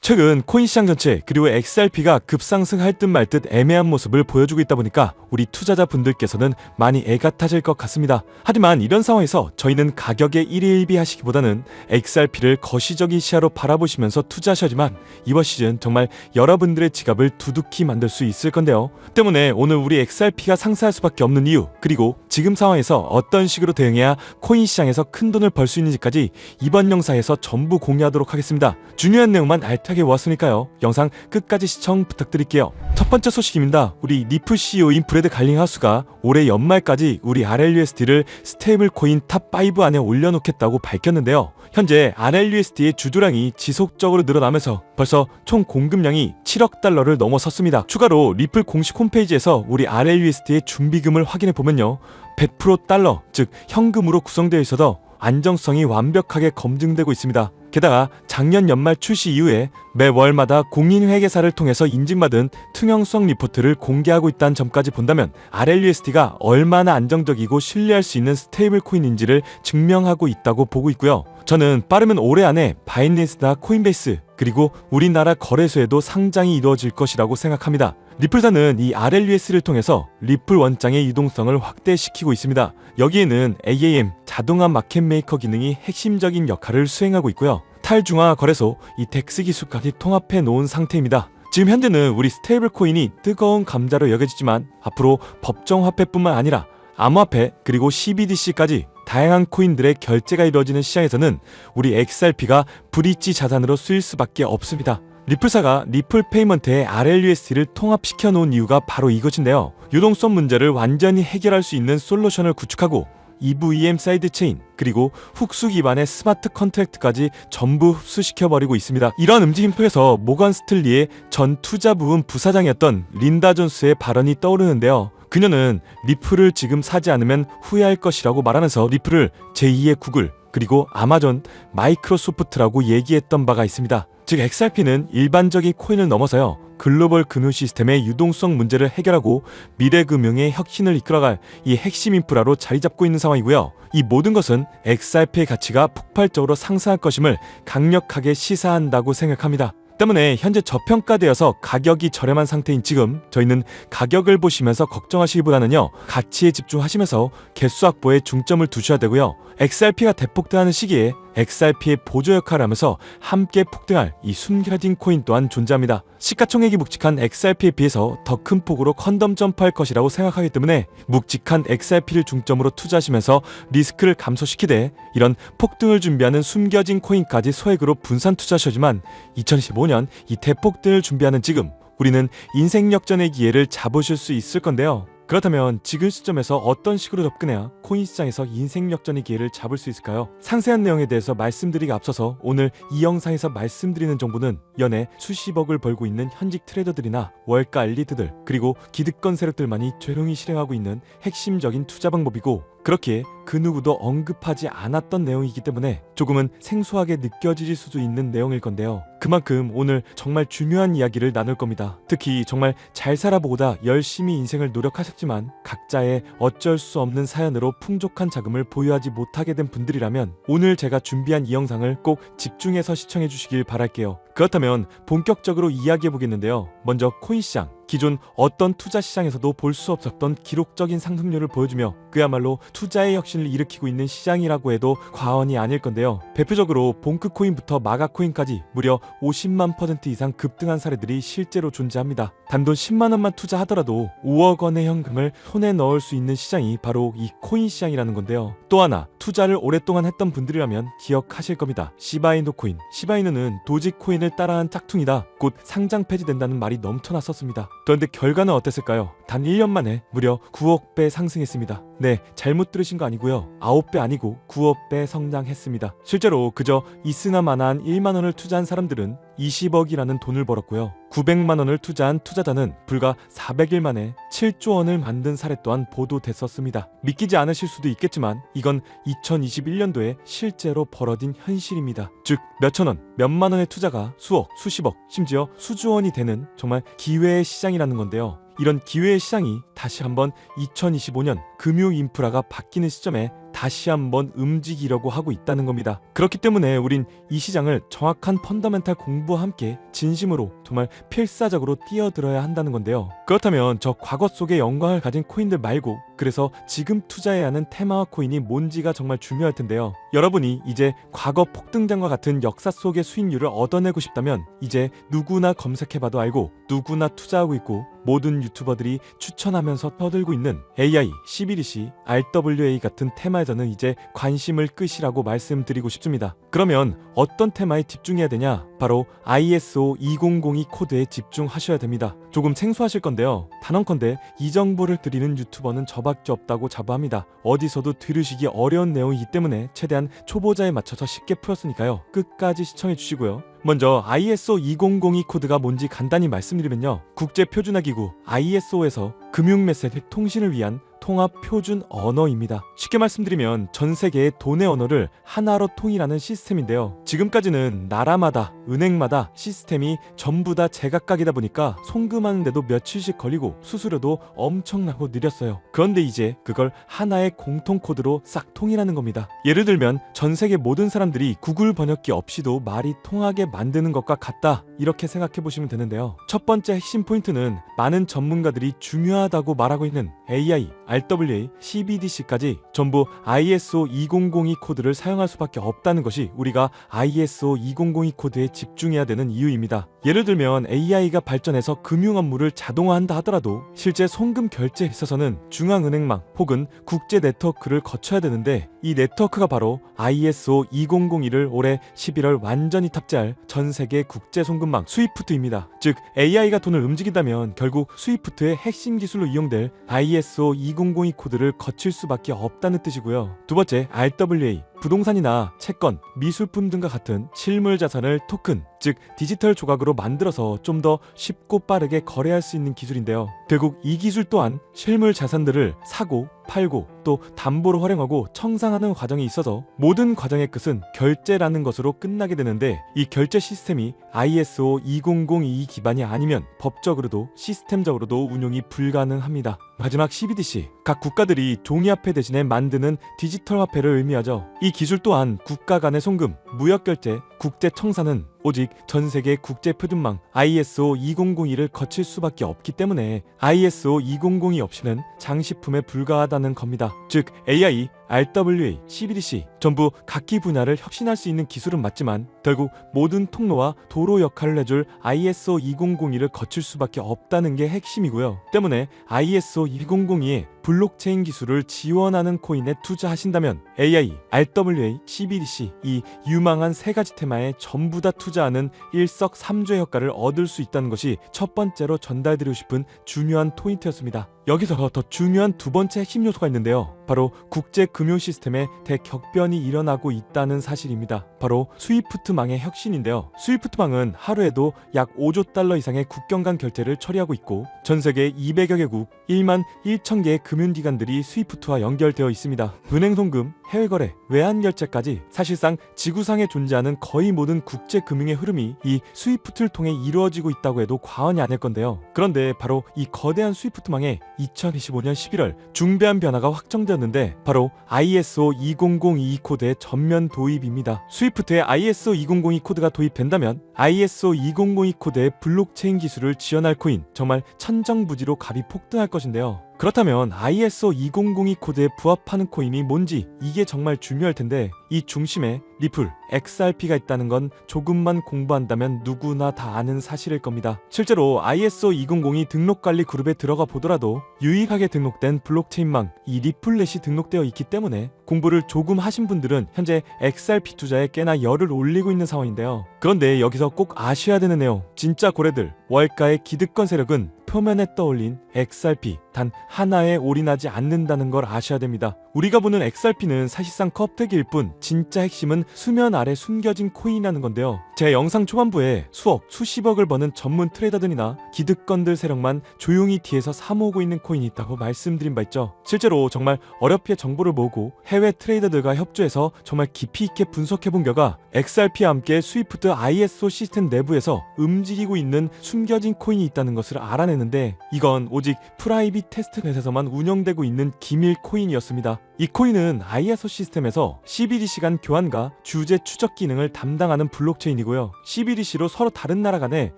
최근 코인 시장 전체 그리고 XRP가 급상승할 듯 말 듯 애매한 모습을 보여주고 있다 보니까 우리 투자자분들께서는 많이 애가 타실 것 같습니다. 하지만 이런 상황에서 저희는 가격에 일희일비하시기보다는 XRP를 거시적인 시야로 바라보시면서 투자하셔야지만 이번 시즌 정말 여러분들의 지갑을 두둑히 만들 수 있을 건데요. 때문에 오늘 우리 XRP가 상승할 수밖에 없는 이유, 그리고 지금 상황에서 어떤 식으로 대응해야 코인 시장에서 큰 돈을 벌 수 있는지까지 이번 영상에서 전부 공유하도록 하겠습니다. 중요한 내용만 알차게 모았으니까요. 영상 끝까지 시청 부탁드릴게요. 첫 번째 소식입니다. 우리 리플 CEO인 브래드 갈링하우스가 올해 연말까지 우리 RLUSD를 스테이블 코인 탑5 안에 올려놓겠다고 밝혔는데요. 현재 RLUSD의 주주량이 지속적으로 늘어나면서 벌써 총 공급량이 7억 달러를 넘어섰습니다. 추가로 리플 공식 홈페이지에서 우리 RLUSD의 준비금을 확인해보면요. 100% 달러, 즉 현금으로 구성되어 있어서 안정성이 완벽하게 검증되고 있습니다. 게다가 작년 연말 출시 이후에 매월마다 공인회계사를 통해서 인증받은 투명성 리포트를 공개하고 있다는 점까지 본다면 RLUSD가 얼마나 안정적이고 신뢰할 수 있는 스테이블 코인인지를 증명하고 있다고 보고 있고요. 저는 빠르면 올해 안에 바이낸스나 코인베이스 그리고 우리나라 거래소에도 상장이 이루어질 것이라고 생각합니다. 리플사는 이 RLUS를 통해서 리플 원장의 유동성을 확대시키고 있습니다. 여기에는 AAM 자동화 마켓메이커 기능이 핵심적인 역할을 수행하고 있고요. 탈중앙화 거래소 이 덱스 기술까지 통합해 놓은 상태입니다. 지금 현재는 우리 스테이블 코인이 뜨거운 감자로 여겨지지만 앞으로 법정 화폐뿐만 아니라 암호화폐 그리고 CBDC까지 다양한 코인들의 결제가 이루어지는 시장에서는 우리 XRP가 브릿지 자산으로 쓰일 수밖에 없습니다. 리플사가 리플 페이먼트에 RLUSD를 통합시켜 놓은 이유가 바로 이것인데요. 유동성 문제를 완전히 해결할 수 있는 솔루션을 구축하고 EVM 사이드 체인 그리고 훅수 기반의 스마트 컨트랙트까지 전부 흡수시켜버리고 있습니다. 이런 움직임 속에서 모건 스틀리의 전 투자 부분 부사장이었던 린다 존스의 발언이 떠오르는데요. 그녀는 리플을 지금 사지 않으면 후회할 것이라고 말하면서 리플을 제2의 구글 그리고 아마존, 마이크로소프트라고 얘기했던 바가 있습니다. 즉 XRP는 일반적인 코인을 넘어서요. 글로벌 금융 시스템의 유동성 문제를 해결하고 미래 금융의 혁신을 이끌어갈 이 핵심 인프라로 자리 잡고 있는 상황이고요. 이 모든 것은 XRP의 가치가 폭발적으로 상승할 것임을 강력하게 시사한다고 생각합니다. 때문에 현재 저평가되어서 가격이 저렴한 상태인 지금 저희는 가격을 보시면서 걱정하시기보다는요. 가치에 집중하시면서 개수 확보에 중점을 두셔야 되고요. XRP가 대폭등하는 시기에 XRP의 보조 역할을 하면서 함께 폭등할 이 숨겨진 코인 또한 존재합니다. 시가총액이 묵직한 XRP에 비해서 더 큰 폭으로 퀀덤 점프할 것이라고 생각하기 때문에 묵직한 XRP를 중점으로 투자하시면서 리스크를 감소시키되 이런 폭등을 준비하는 숨겨진 코인까지 소액으로 분산 투자하셔야지만 2015년 이 대폭등을 준비하는 지금 우리는 인생 역전의 기회를 잡으실 수 있을 건데요. 그렇다면 지금 시점에서 어떤 식으로 접근해야 코인 시장에서 인생 역전의 기회를 잡을 수 있을까요? 상세한 내용에 대해서 말씀드리기 앞서서 오늘 이 영상에서 말씀드리는 정보는 연애 수십억을 벌고 있는 현직 트레이더들이나 월가 엘리트들 그리고 기득권 세력들만이 조용히 실행하고 있는 핵심적인 투자 방법이고 그렇기에 그 누구도 언급하지 않았던 내용이기 때문에 조금은 생소하게 느껴질 수도 있는 내용일 건데요. 그만큼 오늘 정말 중요한 이야기를 나눌 겁니다. 특히 정말 잘 살아보고다 열심히 인생을 노력하셨지만 각자의 어쩔 수 없는 사연으로 풍족한 자금을 보유하지 못하게 된 분들이라면 오늘 제가 준비한 이 영상을 꼭 집중해서 시청해 주시길 바랄게요. 그렇다면 본격적으로 이야기해 보겠는데요. 먼저 코인 시장. 기존 어떤 투자 시장에서도 볼 수 없었던 기록적인 상승률을 보여주며 그야말로 투자의 혁신을 일으키고 있는 시장이라고 해도 과언이 아닐 건데요. 대표적으로 봉크코인부터 마가코인까지 무려 50만 % 이상 급등한 사례들이 실제로 존재합니다. 단돈 10만 원만 투자하더라도 5억 원의 현금을 손에 넣을 수 있는 시장이 바로 이 코인 시장이라는 건데요. 또 하나 투자를 오랫동안 했던 분들이라면 기억하실 겁니다. 시바이누 코인. 시바이누는 도지코인을 따라한 짝퉁이다. 곧 상장 폐지된다는 말이 넘쳐났었습니다. 그런데 결과는 어땠을까요? 단 1년 만에 무려 9억 배 상승했습니다. 네, 잘못 들으신 거 아니고요. 9배 아니고 9억 배 성장했습니다. 실제로 그저 있으나마나한 1만 원을 투자한 사람들은 20억이라는 돈을 벌었고요. 900만 원을 투자한 투자자는 불과 400일 만에 7조 원을 만든 사례 또한 보도됐었습니다. 믿기지 않으실 수도 있겠지만 이건 2021년도에 실제로 벌어진 현실입니다. 즉 몇천 원, 몇만 원의 투자가 수억, 수십억, 심지어 수조 원이 되는 정말 기회의 시장이라는 건데요. 이런 기회의 시장이 다시 한번 2025년 금융 인프라가 바뀌는 시점에 다시 한번 움직이려고 하고 있다는 겁니다. 그렇기 때문에 우린 이 시장을 정확한 펀더멘탈 공부와 함께 진심으로 정말 필사적으로 뛰어들어야 한다는 건데요. 그렇다면 저 과거 속의 영광을 가진 코인들 말고 그래서 지금 투자해야 하는 테마와 코인이 뭔지가 정말 중요할 텐데요. 여러분이 이제 과거 폭등장과 같은 역사 속의 수익률을 얻어내고 싶다면 이제 누구나 검색해봐도 알고 누구나 투자하고 있고 모든 유튜버들이 추천하면서 떠들고 있는 AI, CBDC, RWA 같은 테마에서는 이제 관심을 끄시라고 말씀드리고 싶습니다. 그러면 어떤 테마에 집중해야 되냐? 바로 ISO 2002 코드에 집중하셔야 됩니다. 조금 생소하실 건데요. 단언컨대 이 정보를 드리는 유튜버는 저밖에 없다고 자부합니다. 어디서도 들으시기 어려운 내용이기 때문에 최대한 초보자에 맞춰서 쉽게 풀었으니까요. 끝까지 시청해 주시고요. 먼저 ISO 2002 코드가 뭔지 간단히 말씀드리면요. 국제표준화기구 ISO에서 금융메시지 통신을 위한 통합 표준 언어입니다. 쉽게 말씀드리면 전 세계의 돈의 언어를 하나로 통일하는 시스템인데요. 지금까지는 나라마다 은행마다 시스템이 전부 다 제각각이다 보니까 송금하는데도 며칠씩 걸리고 수수료도 엄청나고 느렸어요. 그런데 이제 그걸 하나의 공통 코드로 싹 통일하는 겁니다. 예를 들면 전 세계 모든 사람들이 구글 번역기 없이도 말이 통하게 만드는 것과 같다, 이렇게 생각해 보시면 되는데요. 첫 번째 핵심 포인트는 많은 전문가들이 중요하다고 말하고 있는 AI, RWA, CBDC까지 전부 ISO 2002 코드를 사용할 수밖에 없다는 것이 우리가 ISO 2002 코드에 집중해야 되는 이유입니다. 예를 들면 AI가 발전해서 금융 업무를 자동화한다 하더라도 실제 송금 결제에 있어서는 중앙은행망 혹은 국제 네트워크를 거쳐야 되는데 이 네트워크가 바로 ISO 2001을 올해 11월 완전히 탑재할 전 세계 국제 송금망 스위프트입니다. 즉 AI가 돈을 움직인다면 결국 스위프트의 핵심 기술로 이용될 ISO 2002 코드를 거칠 수밖에 없다는 뜻이고요. 두 번째, RWA, 부동산이나 채권, 미술품 등과 같은 실물 자산을 토큰, 즉 디지털 조각으로 만들어서 좀 더 쉽고 빠르게 거래할 수 있는 기술인데요. 결국 이 기술 또한 실물 자산들을 사고 팔고 또 담보로 활용하고 청산하는 과정에 있어서 모든 과정의 끝은 결제라는 것으로 끝나게 되는데 이 결제 시스템이 ISO 2002 기반이 아니면 법적으로도 시스템적으로도 운용이 불가능합니다. 마지막 CBDC, 각 국가들이 종이화폐 대신에 만드는 디지털 화폐를 의미하죠. 이 기술 또한 국가 간의 송금, 무역결제, 국제 청산은 오직 전 세계 국제표준망 ISO 2002를 거칠 수밖에 없기 때문에 ISO 2002 없이는 장식품에 불과하다는 겁니다. 즉 AI, RWA, CBDC 전부 각기 분야를 혁신할 수 있는 기술은 맞지만 결국 모든 통로와 도로 역할을 해줄 ISO 2002를 거칠 수밖에 없다는 게 핵심이고요. 때문에 ISO 2002의 블록체인 기술을 지원하는 코인에 투자하신다면 AI, RWA, CBDC 이 유망한 세 가지 테마에 전부 다 투자하는 일석삼조의 효과를 얻을 수 있다는 것이 첫 번째로 전달드리고 싶은 중요한 포인트였습니다. 여기서 더 중요한 두 번째 핵심 요소가 있는데요. 바로 국제 금융 시스템에 대격변이 일어나고 있다는 사실입니다. 바로 스위프트망의 혁신인데요. 스위프트망은 하루에도 약 5조 달러 이상의 국경 간 결제를 처리하고 있고 전 세계 200여 개국 1만 1천 개의 금융기관들이 스위프트와 연결되어 있습니다. 은행 송금, 해외 거래, 외환 결제까지 사실상 지구상에 존재하는 거의 모든 국제 금융의 흐름이 이 스위프트를 통해 이루어지고 있다고 해도 과언이 아닐 건데요. 그런데 바로 이 거대한 스위프트망에 2025년 11월 중대한 변화가 확정되었는데 바로 ISO 2002 코드의 전면 도입입니다. 스위프트에 ISO 2002 코드가 도입된다면 ISO 2002 코드의 블록체인 기술을 지원할 코인 정말 천정부지로 값이 폭등할 것인데요. 그렇다면 ISO 2002 코드에 부합하는 코인이 뭔지 이게 정말 중요할 텐데 이 중심에 리플, XRP가 있다는 건 조금만 공부한다면 누구나 다 아는 사실일 겁니다. 실제로 ISO 2002 등록관리 그룹에 들어가 보더라도 유익하게 등록된 블록체인망 이 리플렛이 등록되어 있기 때문에 공부를 조금 하신 분들은 현재 XRP 투자에 꽤나 열을 올리고 있는 상황인데요. 그런데 여기서 꼭 아셔야 되는 내용, 진짜 고래들 월가의 기득권 세력은 표면에 떠올린 XRP 단 하나에 올인하지 않는다는 걸 아셔야 됩니다. 우리가 보는 XRP는 사실상 껍데기일 뿐 진짜 핵심은 수면 아래 숨겨진 코인이라는 건데요. 제 영상 초반부에 수억, 수십억을 버는 전문 트레이더들이나 기득권들 세력만 조용히 뒤에서 사모으고 있는 코인이 있다고 말씀드린 바 있죠. 실제로 정말 어렵게 정보를 모으고 해외 트레이더들과 협조해서 정말 깊이 있게 분석해본 결과 XRP와 함께 스위프트 ISO 시스템 내부에서 움직이고 있는 숨겨진 코인이 있다는 것을 알아내는데 이건 오직 프라이빗 테스트넷에서만 운영되고 있는 기밀 코인이었습니다. 이 코인은 ISO 시스템에서 CBDC 간 교환과 주제 추적 기능을 담당하는 블록체인이고요. CBDC로 서로 다른 나라 간에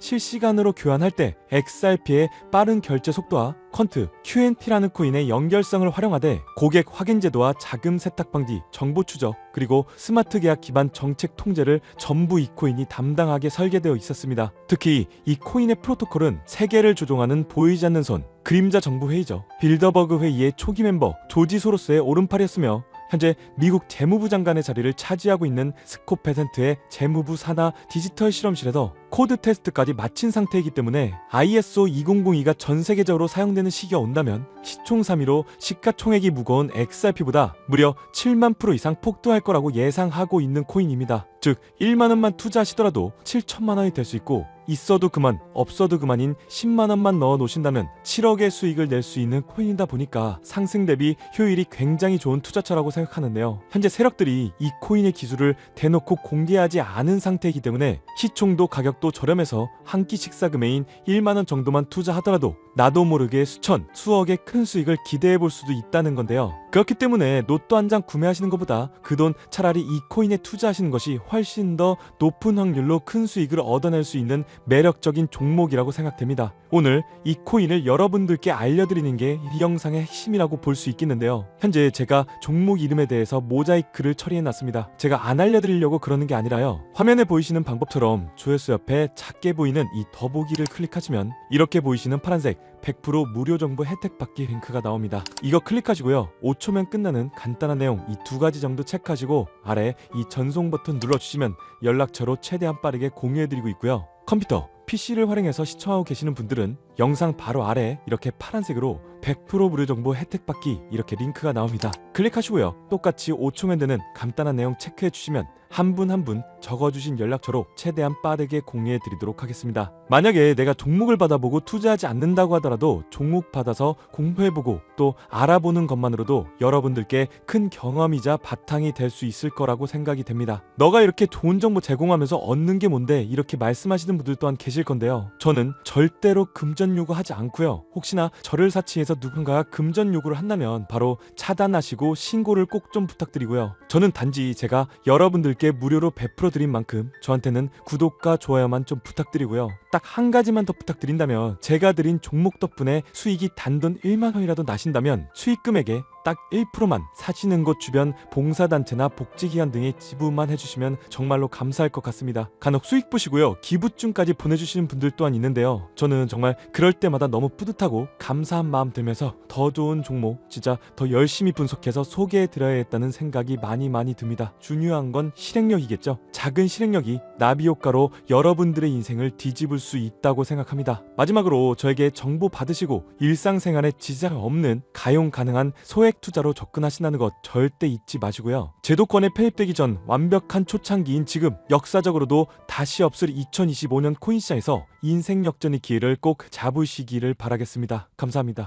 실시간으로 교환할 때 XRP의 빠른 결제 속도와 퀀트, QNT라는 코인의 연결성을 활용하되 고객 확인 제도와 자금 세탁 방지, 정보 추적, 그리고 스마트 계약 기반 정책 통제를 전부 이 코인이 담당하게 설계되어 있었습니다. 특히 이 코인의 프로토콜은 세계를 조종하는 보이지 않는 손, 그림자 정부 회의죠. 빌더버그 회의의 초기 멤버 조지 소로스의 오른팔이었으며 현재 미국 재무부 장관의 자리를 차지하고 있는 스콧 베센트의 재무부 산하 디지털 실험실에서 코드 테스트까지 마친 상태이기 때문에 ISO 2002가 전 세계적으로 사용되는 시기가 온다면 시총 3위로 시가총액이 무거운 XRP보다 무려 7만 프로 이상 폭등할 거라고 예상하고 있는 코인입니다. 즉 1만 원만 투자하시더라도 7천만 원이 될 수 있고 있어도 그만 없어도 그만인 10만 원만 넣어 놓으신다면 7억의 수익을 낼 수 있는 코인이다 보니까 상승 대비 효율이 굉장히 좋은 투자처라고 생각하는데요. 현재 세력들이 이 코인의 기술을 대놓고 공개하지 않은 상태이기 때문에 시총도 가격도 저렴해서 한 끼 식사 금액인 1만 원 정도만 투자하더라도 나도 모르게 수천, 수억의 큰 수익을 기대해 볼 수도 있다는 건데요. 그렇기 때문에 로또 한 장 구매하시는 것보다 그 돈 차라리 이 코인에 투자하시는 것이 훨씬 더 높은 확률로 큰 수익을 얻어낼 수 있는 매력적인 종목이라고 생각됩니다. 오늘 이 코인을 여러분들께 알려드리는 게 이 영상의 핵심이라고 볼 수 있겠는데요. 현재 제가 종목 이름에 대해서 모자이크를 처리해놨습니다. 제가 안 알려드리려고 그러는 게 아니라요. 화면에 보이시는 방법처럼 조회수 옆에 작게 보이는 이 더보기를 클릭하시면 이렇게 보이시는 파란색 100% 무료 정보 혜택 받기 링크가 나옵니다. 이거 클릭하시고요. 5초면 끝나는 간단한 내용 이 두 가지 정도 체크하시고 아래 이 전송 버튼 눌러주시면 연락처로 최대한 빠르게 공유해드리고 있고요. 컴퓨터, PC를 활용해서 시청하고 계시는 분들은 영상 바로 아래 이렇게 파란색으로 100% 무료 정보 혜택 받기 이렇게 링크가 나옵니다. 클릭하시고요. 똑같이 5초면 되는 간단한 내용 체크해 주시면 한 분 한 분 적어주신 연락처로 최대한 빠르게 공유해 드리도록 하겠습니다. 만약에 내가 종목을 받아보고 투자하지 않는다고 하더라도 종목 받아서 공부해보고 또 알아보는 것만으로도 여러분들께 큰 경험이자 바탕이 될 수 있을 거라고 생각이 됩니다. 너가 이렇게 좋은 정보 제공하면서 얻는 게 뭔데 이렇게 말씀하시는 분들 또한 계실 건데요. 저는 절대로 금전 요구하지 않고요. 혹시나 저를 사칭해서 누군가가 금전 요구를 한다면 바로 차단하시고 신고를 꼭 좀 부탁드리고요. 저는 단지 제가 여러분들께 무료로 베풀어 드린 만큼 저한테는 구독과 좋아요만 좀 부탁드리고요. 딱 한 가지만 더 부탁드린다면 제가 드린 종목 덕분에 수익이 단돈 1만 원이라도 나신다면 수익 금액에 딱 1%만 사시는 곳 주변 봉사단체나 복지기관 등에 지불만 해주시면 정말로 감사할 것 같습니다. 간혹 수익 보시고요. 기부증까지 보내주시는 분들 또한 있는데요. 저는 정말 그럴 때마다 너무 뿌듯하고 감사한 마음 들면서 더 좋은 종목 진짜 더 열심히 분석해서 소개해드려야겠다는 생각이 많이 듭니다. 중요한 건 실행력이겠죠. 작은 실행력이 나비 효과로 여러분들의 인생을 뒤집을 수 있다고 생각합니다. 마지막으로 저에게 정보 받으시고 일상생활에 지장 없는 가용 가능한 소액 투자로 접근하신다는 것 절대 잊지 마시고요. 제도권에 폐입되기 전 완벽한 초창기인 지금 역사적으로도 다시 없을 2025년 코인 시장에서 인생 역전의 기회를 꼭 잡으시기를 바라겠습니다. 감사합니다.